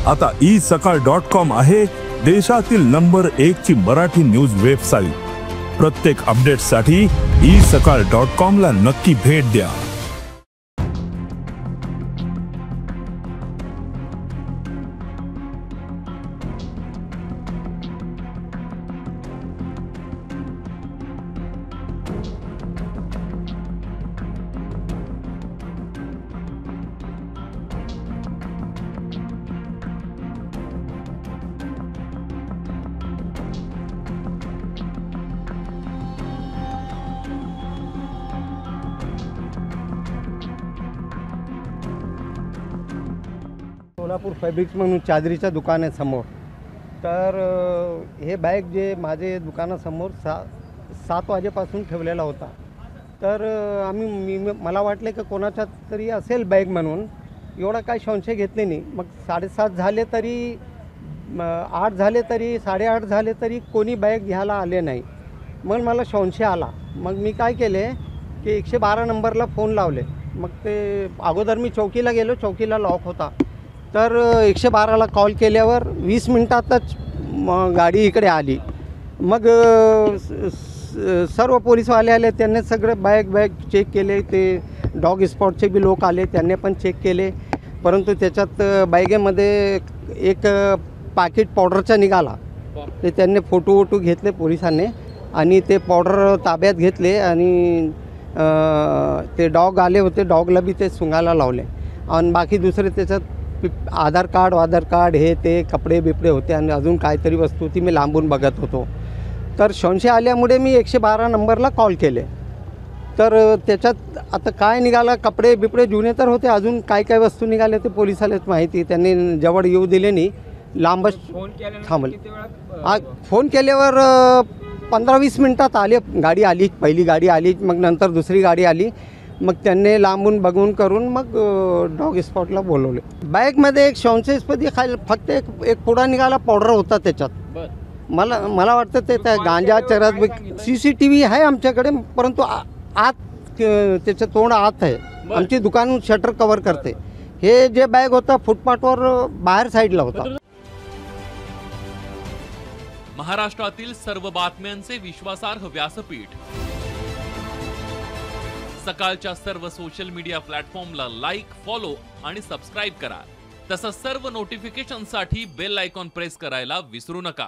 आता isakal.com आहे देशातील नंबर 1 ची मराठी न्यूज वेबसाईट। प्रत्येक अपडेटसाठी isakal.com ला नक्की भेट द्या। सोलापूर फॅब्रिक्स म्हणून चादरीचं दुकान आहे समोर। तर हे बॅग जे माझे दुकानासमोर 7 वाजेपासून ठेवलेला होता। तर मला वाटले की कोणाचा तरी असेल बॅग म्हणून, एवढा काय संशय घेतले नाही। मग 7:30 झाले तरी 8 झाले तरी 8:30 झाले तरी कोणी बॅग घ्यायला आले नाही। मग मला संशय आला। मग मी काय केले की 112 नंबरला फोन लावले। मग ते अगोदर मी चौकीला गेलो, चौकीला लॉक होता। तर 112ला कॉल केल्यावर 20 मिनिटातच गाडी इकडे आली। मग सर्व पोलीसवाले आले, त्यांनी सगळे बॅग चेक केले। ते डॉग स्पॉटचे बी लोक आले, त्यांनी पण चेक केले। परंतु त्याच्यात बॅगेमध्ये एक पाकिट पावडरचा निघाला। ते त्यांनी फोटो घेतले पोलिसांनी आणि ते पावडर ताब्यात घेतले आणि ते डॉग आले होते, डॉगला बी ते सुंगायला लावले। आणि बाकी दुसरे त्याच्यात आधार कार्ड हे ते कपडे बिपडे होते आणि अजून काहीतरी वस्तू ती मी लांबून बघत होतो। तर संशय आल्यामुळे मी 112 नंबरला कॉल केले। तर त्याच्यात आता काय निघाला, कपडे बिपडे जुने तर होते, अजून काय वस्तू निघाले ते पोलिसालाच माहिती। त्यांनी जवळ येऊ दिले नाही, लांबच थांबले। फोन केल्यावर 15-20 मिनिटात आले। गाडी आली, पहिली गाडी आली, मग नंतर दुसरी गाडी आली। मग त्यांनी लांबून बघून करून मग डॉग स्पॉटला बोलवले। बॅगमध्ये एक संशयास्पद फक्त एक पुडा निघाला, पावडर होता त्याच्यात। मला वाटतं ते त्या गांजा चरस CCTV आहे आमच्याकडे, परंतु आत त्याचं तोंड आत आहे। आमची दुकान शटर कव्हर करते। हे जे बॅग होता फुटपाथवर बाहेर साईडला होता। महाराष्ट्रातील सर्व बातम्यांचे विश्वासार्ह व्यासपीठ सकाळच्या सर्व सोशल मीडिया प्लॅटफॉर्मला लाईक, फॉलो आणि सबस्क्राईब करा। तसंच सर्व नोटिफिकेशनसाठी बेल आयकॉन प्रेस करायला विसरू नका।